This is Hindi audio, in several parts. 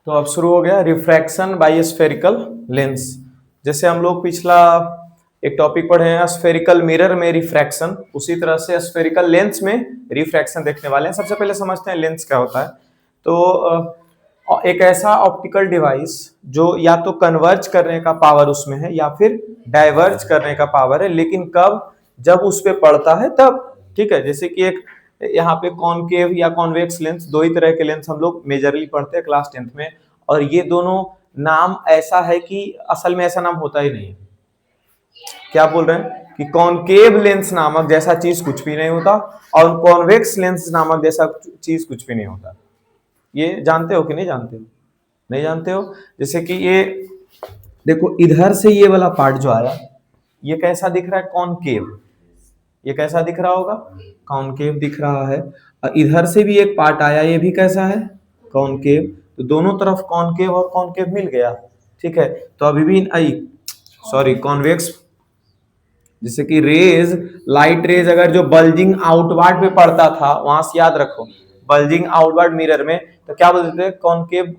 तो अब शुरू हो गया रिफ्रैक्शन बाय स्फेरिकल लेंस। जैसे हम लोग पिछला एक टॉपिक पढ़े हैं स्फेरिकल मिरर में रिफ्रैक्शन, उसी तरह से स्फेरिकल लेंस में रिफ्रैक्शन देखने वाले हैं। सबसे पहले समझते हैं लेंस क्या होता है। तो एक ऐसा ऑप्टिकल डिवाइस जो या तो कन्वर्ज करने का पावर उसमें है या फिर डाइवर्ज करने का पावर है, लेकिन कब, जब उस पे पड़ता है तब। ठीक है, जैसे कि एक यहाँ पे कॉनकेव या कॉन्वेक्स लेंस, दो ही तरह के लेंस हम लोग मेजरली पढ़ते हैं क्लास 10th में, और ये दोनों नाम ऐसा है कि असल में ऐसा नाम होता ही नहीं है। क्या बोल रहे हैं कि कॉनकेव लेंस नामक जैसा चीज कुछ भी नहीं होता और कॉन्वेक्स लेंस नामक जैसा चीज कुछ भी नहीं होता। ये जानते हो कि नहीं जानते हो? नहीं जानते हो। जैसे कि ये देखो, इधर से ये वाला पार्ट जो आया ये कैसा दिख रहा है? कॉनकेव। ये कैसा दिख रहा होगा? कॉनकेव दिख रहा है। और इधर से भी एक पार्ट आया, ये भी कैसा है? कॉनकेव। तो दोनों तरफ कॉनकेव और कॉनकेव मिल गया। ठीक है, तो अभी भी कॉन्वेक्स। जैसे कि रेज, लाइट रेज अगर जो बल्जिंग आउटवर्ड पे पड़ता था, वहां से याद रखो बल्जिंग आउटवर्ड मिरर में, तो क्या बोलते थे? कॉनकेव,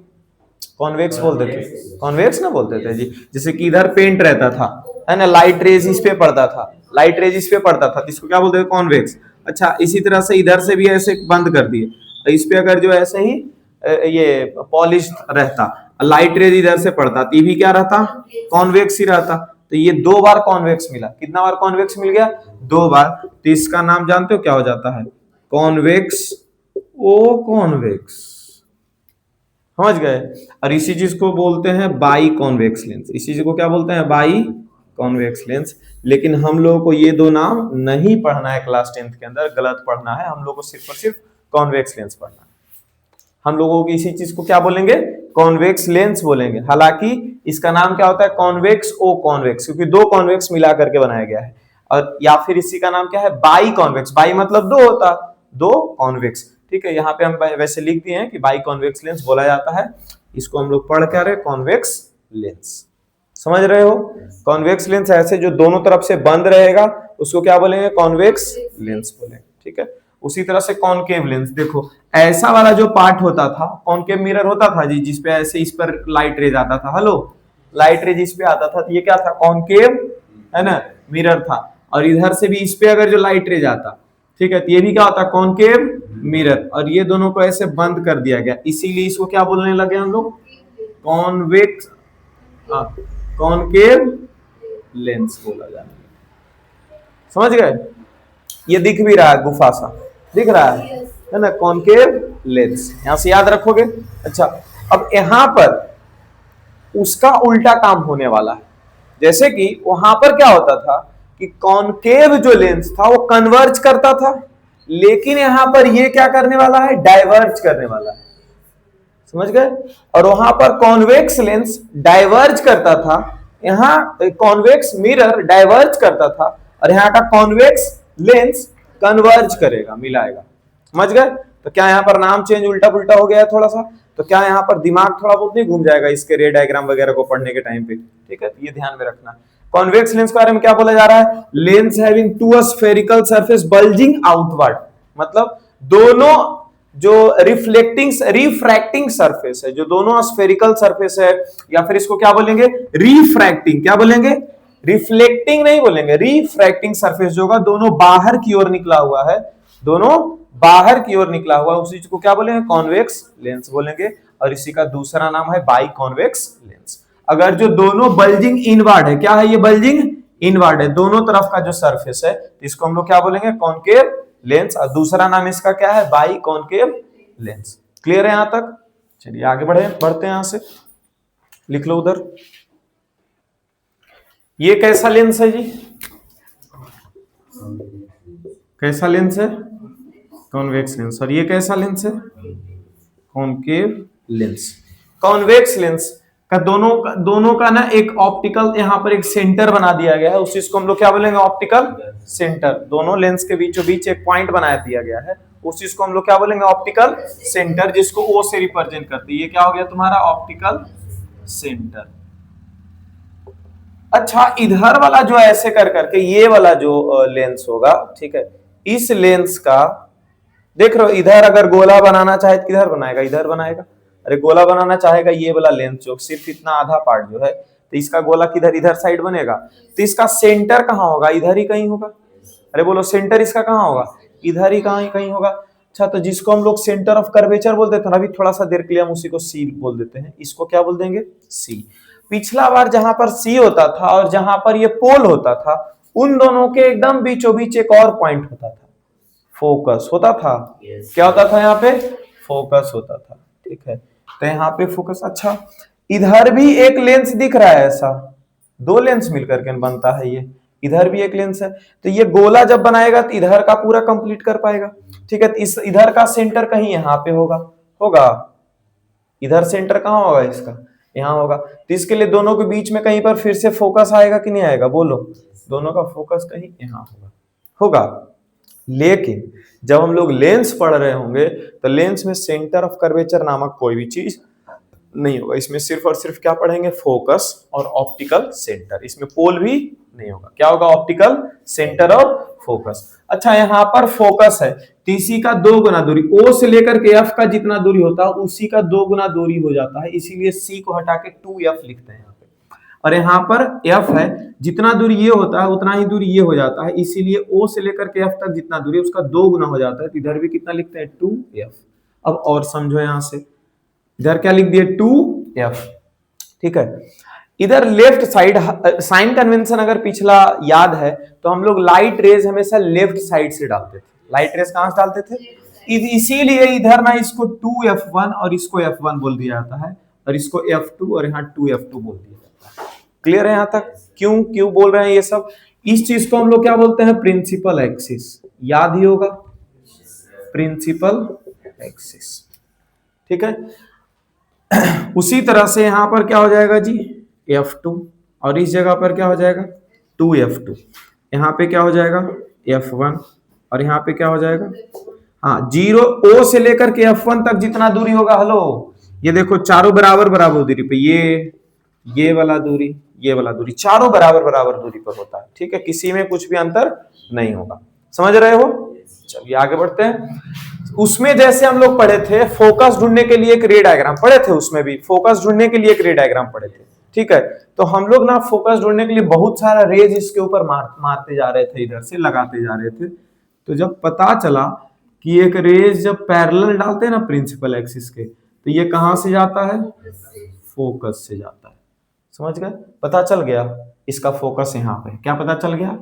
कॉन्वेक्स बोलते थे। कॉन्वेक्स ना बोलते थे जी। जैसे कि इधर पेंट रहता था, है ना, लाइट रेज इस पे पड़ता था, लाइट रेज इस पे पड़ता था, तो इसको क्या बोलते थे? कॉन्वेक्स। अच्छा, इसी तरह से इधर से भी ऐसे बंद कर दिए, इस पे अगर जो ऐसे ही ये पॉलिश रहता, लाइट रेज इधर से पड़ता, तो ये भी क्या रहता? कॉन्वेक्स ही रहता। तो ये दो बार कॉन्वेक्स मिला। कितना बार कॉन्वेक्स मिल गया? दो बार। तो इसका नाम जानते हो क्या हो जाता है? कॉन्वेक्स ओ कॉन्वेक्स। समझ गए? और इसी चीज को बोलते हैं बाई कॉन्वेक्स लेंस। इसी चीज को क्या बोलते हैं? By convex lens. लेकिन हम लोगों को ये दो नाम नहीं पढ़ना है क्लास 10th के अंदर, गलत पढ़ना है। हम लोग को सिर्फ और सिर्फ कॉन्वेक्स लेंस पढ़ना है। हम लोगों को इसी चीज को क्या बोलेंगे? कॉन्वेक्स लेंस बोलेंगे। हालांकि इसका नाम क्या होता है? कॉन्वेक्स ओ कॉन्वेक्स, क्योंकि दो कॉन्वेक्स मिला करके बनाया गया है। और या फिर इसी का नाम क्या है? By convex. बाई मतलब दो होता, दो कॉन्वेक्स। ठीक है, यहाँ पे हम वैसे लिख दिए हैं कि बाई कॉन्वेक्स लेंस बोला जाता है। इसको हम लोग पढ़ क्या रहे? Convex lens. समझ रहे हो? कॉन्वेक्स लेंस ऐसे जो दोनों तरफ से बंद रहेगा उसको क्या बोलेंगे? कॉन्वेक्स लेंस बोलेंगे। ठीक है, उसी तरह से कॉनकेव लेंस, देखो ऐसा वाला जो पार्ट होता था, कॉनकेव मिरर होता था जी, जिसपे ऐसे इस पर लाइट रेज आता था। हेलो, लाइट रेज इस पे आता था, तो ये क्या था? कॉनकेव, है ना, मिरर था। और इधर से भी इस पे अगर जो लाइट रेज आता, ठीक है, तो ये भी क्या होता? Concave mirror. और ये दोनों को ऐसे बंद कर दिया गया, इसीलिए इसको क्या बोलने लगे हम लोग? कॉन्वेक्स, कॉनकेव लेंस बोला जाता है। समझ गए? ये दिख भी रहा है, गुफा सा दिख रहा है ना, कॉनकेव लेंस। यहां से याद रखोगे। अच्छा, अब यहां पर उसका उल्टा काम होने वाला है। जैसे कि वहां पर क्या होता था कि कॉनकेव जो लेंस था वो कन्वर्ज करता था, लेकिन यहां पर ये क्या करने वाला है? डाइवर्ज करने वाला है। समझ गए? और वहां पर कॉन्वेक्स लेंस डाइवर्ज करता था, यहां कॉन्वेक्स मिरर डाइवर्ज करता था, और यहां का कॉन्वेक्स लेंस कन्वर्ज करेगा, मिलाएगा। समझ गए? तो क्या यहां पर नाम चेंज उल्टा पुल्टा हो गया है थोड़ा सा? तो क्या यहां पर दिमाग थोड़ा बहुत नहीं घूम जाएगा इसके रे डायग्राम वगैरह को पढ़ने के टाइम पे? ठीक है, ये ध्यान में रखना। कॉन्वेक्स लेंस के बारे में क्या बोला जा रहा है? Lens having two spherical surface bulging outward, मतलब दोनों जो रिफ्रैक्टिंग सरफेस है, जो दोनों स्फेरिकल सरफेस है, या फिर इसको क्या बोलेंगे? रिफ्रैक्टिंग। क्या बोलेंगे? रिफ्लेक्टिंग नहीं बोलेंगे, रिफ्रैक्टिंग सरफेस जो होगा, दोनों बाहर की ओर निकला हुआ है, दोनों बाहर की ओर निकला हुआ है, उसी को क्या बोलेंगे? कॉन्वेक्स लेंस बोलेंगे। और इसी का दूसरा नाम है बाई कॉन्वेक्स लेंस। अगर जो दोनों बल्जिंग इनवर्ड है, क्या है ये? बल्जिंग इनवर्ड है, दोनों तरफ का जो सरफेस है, इसको हम लोग क्या बोलेंगे? Concave lens. और दूसरा नाम इसका क्या है? By concave lens. क्लियर है यहां तक? चलिए आगे बढ़ते हैं। यहां से लिख लो उधर। ये कैसा लेंस है जी? कैसा लेंस है? Convex lens. और ये कैसा लेंस है? Concave lens. कॉन्वेक्स लेंस का दोनों का ना एक ऑप्टिकल यहां पर एक सेंटर बना दिया गया है, उस चीज को हम लोग क्या बोलेंगे? Optical centre. दोनों लेंस के बीचों बीच एक पॉइंट बना दिया गया है, उस चीज को हम लोग क्या बोलेंगे? ऑप्टिकल सेंटर, जिसको ओ से रिप्रेजेंट करते हैं। ये क्या हो गया तुम्हारा? Optical centre. अच्छा, इधर वाला जो ऐसे कर करके ये वाला जो लेंस होगा, ठीक है, इस लेंस का देख रहे हो, इधर अगर गोला बनाना चाहे तो किधर बनाएगा? इधर बनाएगा। अरे गोला बनाना चाहेगा ये वाला लेंथ जो सिर्फ इतना आधा पार्ट जो है, तो इसका गोला किधर इधर साइड बनेगा, तो इसका सेंटर कहाँ होगा, इधर ही कहीं होगा। अरे बोलो सेंटर इसका कहाँ होगा, इधर ही कहीं कहीं होगा। अच्छा तो जिसको हम लोग सेंटर ऑफ कर्वेचर बोल देते हैं ना, अभी थोड़ा सा देर के लिए हम उसी को सी बोल देते हैं, इसको क्या बोल देंगे, सी। पिछला बार जहां पर सी होता था और जहां पर ये पोल होता था, उन दोनों के एकदम बीचों बीच एक और पॉइंट होता था, फोकस होता था। क्या होता था यहाँ पे, फोकस होता था। ठीक है, तो यहाँ पे फोकस। अच्छा इधर भी एक लेंस दिख रहा है, ऐसा दो लेंस मिलकर के बनता है ये, इधर भी एक लेंस है, तो ये गोला जब बनाएगा तो इधर का पूरा कंप्लीट कर पाएगा। ठीक है, तो इस इधर का सेंटर कहीं यहाँ पे होगा, होगा इधर सेंटर कहाँ होगा इसका, यहाँ होगा। तो इसके लिए दोनों के बीच में कहीं पर फिर से फोकस आएगा कि नहीं आएगा, बोलो, दोनों का फोकस कहीं यहाँ होगा, होगा। लेकिन जब हम लोग लेंस पढ़ रहे होंगे तो लेंस में सेंटर ऑफ कर्वेचर नामक कोई भी चीज नहीं होगा, इसमें सिर्फ और सिर्फ क्या पढ़ेंगे, फोकस और ऑप्टिकल सेंटर, इसमें पोल भी नहीं होगा। क्या होगा, ऑप्टिकल सेंटर और फोकस। अच्छा यहाँ पर फोकस है, टीसी का 2 गुना दूरी, ओ से लेकर के एफ का जितना दूरी होता है उसी का 2 गुना दूरी हो जाता है, इसीलिए सी को हटा के 2f लिखते हैं यहाँ पे। और यहाँ पर f है, जितना दूरी ये होता है उतना ही दूरी ये हो जाता है, इसीलिए o से लेकर के f तक जितना दूरी उसका 2 गुना हो जाता है, तो इधर भी कितना लिखते हैं, 2f। अब और समझो, यहां से इधर क्या लिख दिए, 2f। ठीक है, इधर लेफ्ट साइड साइन कन्वेंशन अगर पिछला याद है तो हम लोग लाइट रेज हमेशा लेफ्ट साइड से डालते थे, लाइट रेज कहां से डालते थे, इसीलिए इधर ना इसको 2f1 और इसको f1 बोल दिया जाता है, और इसको f2 और यहाँ 2f2 बोल दिया जाता है। क्लियर है यहाँ तक, क्यों क्यों बोल रहे हैं ये सब। इस चीज को हम लोग क्या बोलते हैं, प्रिंसिपल एक्सिस, याद ही होगा, प्रिंसिपल एक्सिस। ठीक है, उसी तरह से यहां पर क्या हो जाएगा जी, f2, और इस जगह पर क्या हो जाएगा, 2f2, यहाँ पे क्या हो जाएगा, f1, और यहाँ पे क्या हो जाएगा, हाँ 0 o से लेकर के f1 तक जितना दूरी होगा, हेलो ये देखो चारों बराबर बराबर दूरी पे, ये वाला दूरी, ये वाला दूरी, चारों बराबर बराबर दूरी पर होता है। ठीक है, किसी में कुछ भी अंतर नहीं होगा, समझ रहे हो। चलिए आगे बढ़ते हैं। उसमें जैसे हम लोग पढ़े थे फोकस ढूंढने के लिए एक रे डायग्राम पढ़े थे, उसमें भी फोकस ढूंढने के लिए एक रे डायग्राम पढ़े थे। ठीक है, तो हम लोग ना फोकस ढूंढने के लिए बहुत सारा रेज इसके ऊपर मारते जा रहे थे, इधर से लगाते जा रहे थे। तो जब पता चला कि एक रेज जब पैरेलल डालते हैं ना प्रिंसिपल एक्सिस के, तो ये कहां से जाता है, फोकस से जाता है। समझ गए, पता चल गया इसका फोकस यहाँ पे, क्या पता चल गया,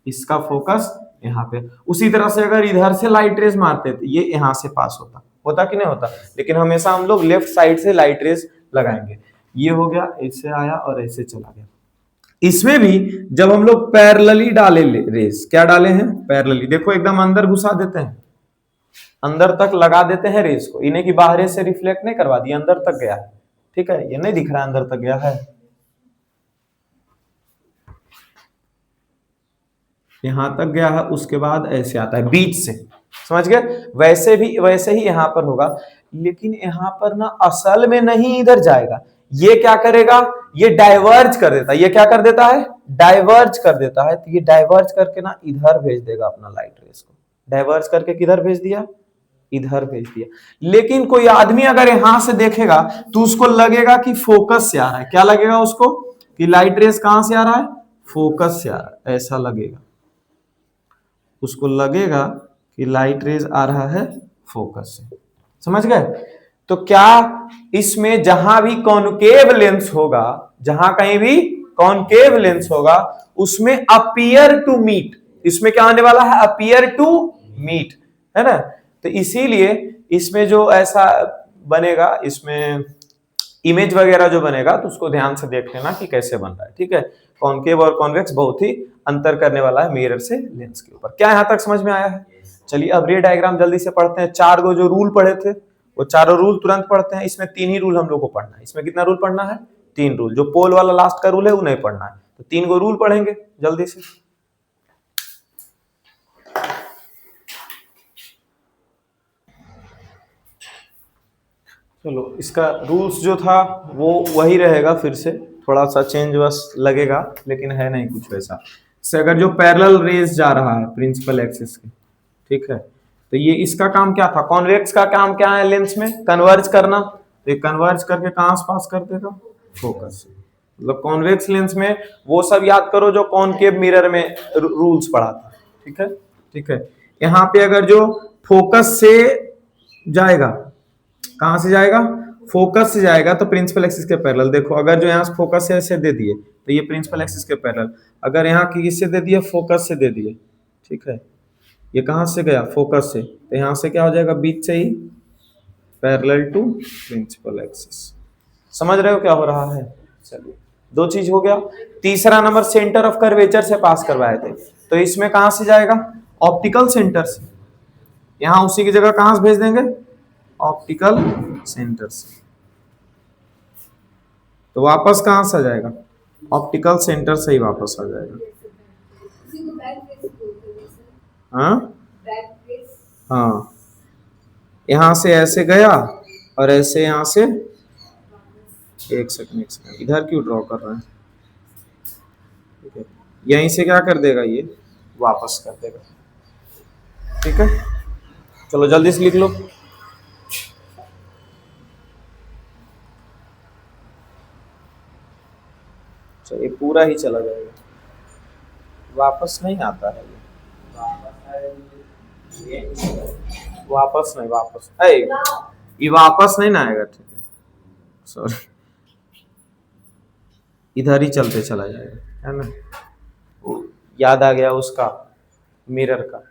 इसका फोकस यहाँ पे। उसी तरह से अगर इधर से लाइट रेज मारते थे, ये यहाँ से पास होता कि नहीं होता, लेकिन हमेशा हम लोग लेफ्ट साइड से लाइट रेज लगाएंगे। ये हो गया, ऐसे आया और ऐसे चला गया। इसमें भी जब हम लोग पैरेलली डाले रेज, क्या डाले हैं, पैरेलली, देखो एकदम अंदर घुसा देते हैं, अंदर तक लगा देते हैं रेज को, इन्हें की बाहर से रिफ्लेक्ट नहीं करवा दिया, अंदर तक गया है। ठीक है, ये नहीं दिख रहा है अंदर तक गया है, यहां तक गया है, उसके बाद ऐसे आता है बीच से, समझ गए। वैसे ही यहां पर होगा, लेकिन यहां पर ना असल में नहीं इधर जाएगा, ये क्या करेगा, ये डाइवर्ज कर देता है। ये क्या कर देता है, डाइवर्ज कर देता है। तो ये डाइवर्ज करके ना इधर भेज देगा अपना लाइट रेस को, डाइवर्ज करके किधर भेज दिया, इधर भेज दिया। लेकिन कोई आदमी अगर यहां से देखेगा तो उसको लगेगा कि फोकस से आ रहा है। क्या लगेगा उसको, कि लाइट रेस कहां से आ रहा है, फोकस से आ रहा है, ऐसा लगेगा उसको, लगेगा कि लाइट रेज आ रहा है फोकस से। समझ गए। तो क्या इसमें जहां भी कॉनकेव लेंस होगा, जहां कहीं भी कॉनकेव लेंस होगा, उसमें अपीयर टू मीट, इसमें क्या आने वाला है, अपीयर टू मीट, है ना। तो इसीलिए इसमें जो ऐसा बनेगा, इसमें इमेज वगैरह जो बनेगा, तो उसको ध्यान से देख लेना कि कैसे बन रहा है। ठीक है, कॉनकेव और कॉन्वेक्स बहुत ही अंतर करने वाला है मिरर से लेंस के ऊपर। क्या यहां तक समझ में आया है। चलिए अब रे डायग्राम जल्दी से पढ़ते हैं। 4 गो जो रूल पढ़े थे वो चारों रूल तुरंत पढ़ते हैं। इसमें 3 ही रूल हम लोग को पढ़ना है। इसमें कितना रूल पढ़ना है, 3 रूल। जो पोल वाला लास्ट का रूल है वो नहीं पढ़ना है, तो 3 गो रूल पढ़ेंगे जल्दी से। चलो, इसका रूल्स जो था वो वही रहेगा, फिर से थोड़ा सा चेंज बस लगेगा, लेकिन है नहीं कुछ वैसा। से अगर जो पैरेलल रेज जा रहा है प्रिंसिपल एक्सिस के, ठीक है, तो ये इसका काम क्या था, कॉन्वेक्स का काम क्या है, लेंस में कन्वर्ज करना। तो ये कन्वर्ज करके कहां से पास कर देगा, फोकस से। मतलब कॉन्वेक्स लेंस में वो सब याद करो जो कॉनकेव मिरर में रूल्स पढ़ा था, ठीक है ठीक है। यहाँ पे अगर जो फोकस से जाएगा, कहां से जाएगा, फोकस से जाएगा तो प्रिंसिपल एक्सिस के पैरेलल। देखो अगर जो यहाँ से फोकस से ऐसे दे दिए तो ये प्रिंसिपल एक्सिस के पैरेलल, अगर यहाँ किससे दे दिए, फोकस से दे दिए, ठीक है। ये कहां से गया, फोकस से, तो यहां से क्या हो जाएगा, बीच से ही पैरेलल टू प्रिंसिपल एक्सिस। समझ रहे हो क्या हो रहा है। चलिए दो चीज हो गया। तीसरा नंबर सेंटर ऑफ कर्वेचर से पास करवाए थे, तो इसमें कहां से जाएगा, ऑप्टिकल सेंटर से। यहां उसी की जगह कहां से भेज देंगे, ऑप्टिकल सेंटर से। तो वापस कहां से आ जाएगा, ऑप्टिकल सेंटर से ही वापस आ जाएगा। हाँ हाँ, यहां से ऐसे गया और ऐसे यहां से, एक सेकंड इधर क्यों ड्रॉ कर रहे हैं, ठीक है। यहीं से क्या कर देगा, ये वापस कर देगा, ठीक है। चलो जल्दी से लिख लो। चलो ये पूरा ही चला जाएगा, वापस नहीं आता है ये, वापस नहीं, वापस ये वापस नहीं ना आएगा, ठीक है सॉरी, इधर ही चलते चला जाएगा, है ना। याद आ गया उसका, मिरर का,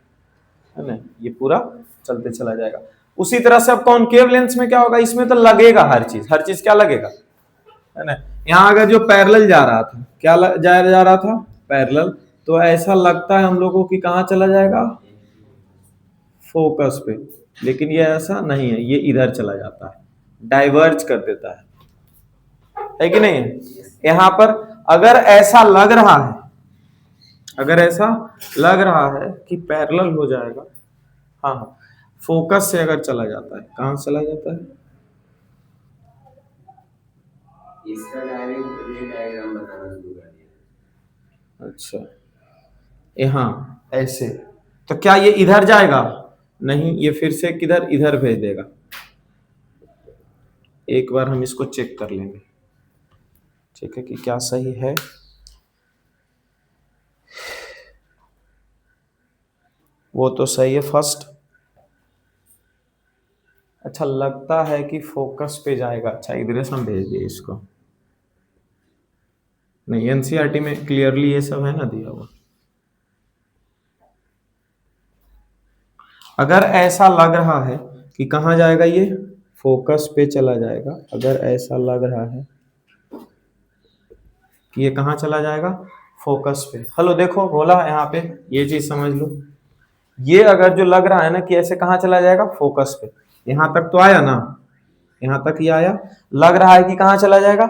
है ना, ये पूरा चलते चला जाएगा। उसी तरह से अब कॉनकेव लेंस में क्या होगा, इसमें तो लगेगा हर चीज क्या लगेगा, है ना। यहाँ अगर जो पैरेलल जा रहा था, क्या जा रहा था, पैरेलल, तो ऐसा लगता है हम लोगों की कहाँ चला जाएगा, फोकस पे। लेकिन ये ऐसा नहीं है, ये इधर चला जाता है, डाइवर्ज कर देता है कि नहीं है। यहाँ पर अगर ऐसा लग रहा है, अगर ऐसा लग रहा है कि पैरेलल हो जाएगा, हाँ हाँ, फोकस से अगर चला जाता है, कहां चला जाता है, इसका डायग्राम बताना शुरू कर दिया। अच्छा यहाँ ऐसे, तो क्या ये इधर जाएगा, नहीं, ये फिर से किधर, इधर भेज देगा। एक बार हम इसको चेक कर लेंगे, ठीक है, कि क्या सही है। वो तो सही है फर्स्ट, अच्छा लगता है कि फोकस पे जाएगा। अच्छा इधर से हम भेज दिए इसको, नहीं एनसीईआरटी में क्लियरली ये सब है ना दिया हुआ। अगर ऐसा लग रहा है कि कहाँ जाएगा, ये फोकस पे चला जाएगा, अगर ऐसा लग रहा है कि ये कहाँ चला जाएगा, फोकस पे। हेलो देखो बोला यहाँ पे, ये चीज समझ लो, ये अगर जो लग रहा है ना कि ऐसे कहाँ चला जाएगा, फोकस पे, यहां तक तो आया ना, यहां तक ही आया, लग रहा है कि कहाँ चला जाएगा,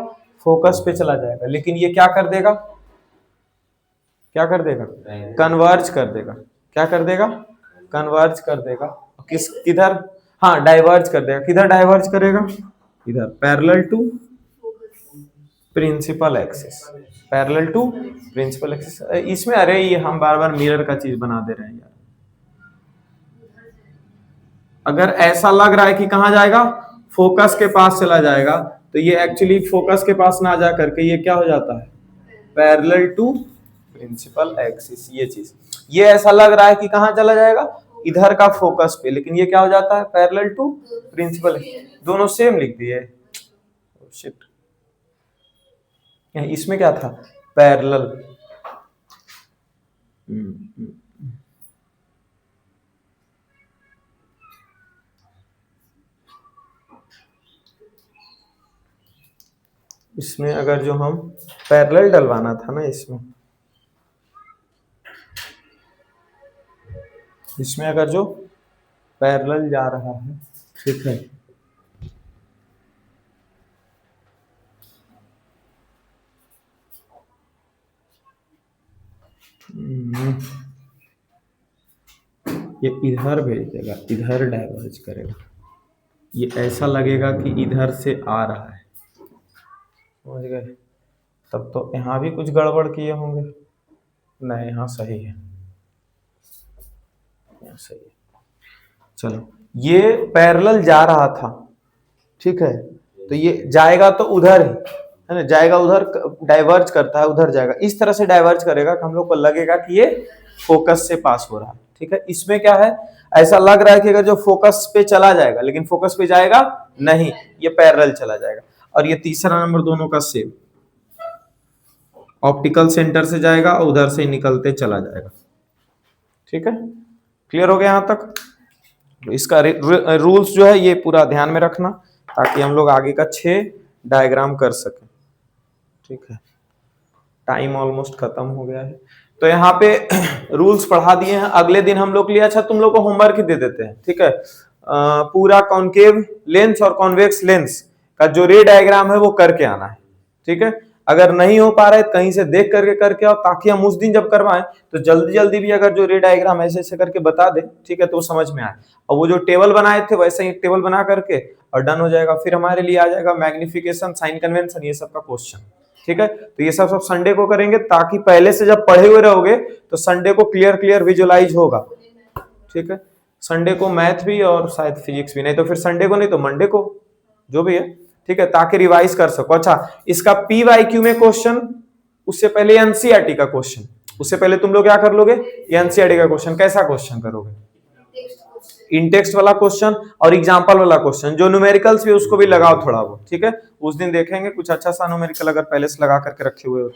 फोकस पे चला जाएगा, लेकिन ये क्या कर देगा, क्या कर देगा, कन्वर्ज कर देगा, क्या कर देगा, कन्वर्ज कर देगा, किधर, हाँ डाइवर्ज कर देगा, किधर डाइवर्ज करेगा, इधर, parallel to principal axis, parallel to principal axis. इसमें अरे ये हम बार बार मिरर का चीज बना दे रहे हैं यार। अगर ऐसा लग रहा है कि कहां जाएगा, फोकस के पास चला जाएगा, तो ये एक्चुअली फोकस के पास ना जा करके ये क्या हो जाता है, पैरेलल टू प्रिंसिपल एक्सिस। ये चीज, ये ऐसा लग रहा है कि कहां चला जाएगा, इधर का फोकस पे, लेकिन ये क्या हो जाता है, पैरेलल टू प्रिंसिपल। दोनों सेम लिख दिए, शिट, इसमें क्या था, पैरेलल। इसमें अगर जो हम पैरेलल डलवाना था ना, इसमें अगर जो पैरेलल जा रहा है, ठीक है, ये इधर भेज देगा, इधर डाइवर्ज करेगा, ये ऐसा लगेगा कि इधर से आ रहा है, समझ गए। तब तो यहाँ भी कुछ गड़बड़ किए होंगे, नहीं यहाँ सही है, यहाँ सही है। चलो ये पैरेलल जा रहा था, ठीक है, तो ये जाएगा तो उधर ही, है ना, जाएगा उधर, डाइवर्ज करता है उधर जाएगा, इस तरह से डाइवर्ज करेगा कि हम लोग को लगेगा कि ये फोकस से पास हो रहा है। ठीक है, इसमें क्या है, ऐसा लग रहा है कि अगर जो फोकस पे चला जाएगा, लेकिन फोकस पे जाएगा नहीं, ये पैरेलल चला जाएगा। और ये तीसरा नंबर दोनों का सेम, ऑप्टिकल सेंटर से जाएगा और उधर से निकलते चला जाएगा। ठीक है, क्लियर हो गया यहां तक? इसका रूल्स जो है ये पूरा ध्यान में रखना, ताकि हम लोग आगे का 6 डायग्राम कर सकें। ठीक है, टाइम ऑलमोस्ट खत्म हो गया है, तो यहाँ पे रूल्स पढ़ा दिए हैं। अगले दिन हम लोग के लिए, अच्छा तुम लोग को होमवर्क ही दे देते हैं। ठीक है, पूरा कॉन्केव लेंस और कॉन्वेक्स लेंस का जो रे डायग्राम है वो करके आना है। ठीक है, अगर नहीं हो पा रहा है तो कहीं से देख करके आओ, ताकि हम उस दिन जब करवाएं तो जल्दी जल्दी भी अगर जो रे डायग्राम ऐसे ऐसे करके बता दे, ठीक है, तो वो समझ में आए। और वो जो टेबल बनाए थे वैसे ही टेबल बना करके और डन हो जाएगा। फिर हमारे लिए आ जाएगा मैग्निफिकेशन, साइन कन्वेंशन, ये सब का क्वेश्चन। ठीक है, तो ये सब संडे को करेंगे, ताकि पहले से जब पढ़े हुए रहोगे तो संडे को क्लियर विजुअलाइज होगा। ठीक है, संडे को मैथ भी और शायद फिजिक्स भी, नहीं तो फिर संडे को नहीं तो मंडे को, जो भी है। ठीक है, ताकि रिवाइज कर सको। अच्छा, इसका PYQ में क्वेश्चन, उससे पहले एनसीईआरटी का क्वेश्चन, उससे पहले तुम लोग क्या कर लोगे, एनसीईआरटी का क्वेश्चन। कैसा क्वेश्चन करोगे? इन टेक्स्ट वाला क्वेश्चन और एग्जांपल वाला क्वेश्चन, जो न्यूमेरिकल्स भी उसको भी लगाओ थोड़ा बहुत। ठीक है, उस दिन देखेंगे कुछ अच्छा सा न्यूमेरिकल अगर पहले से लगा करके रखे हुए हो।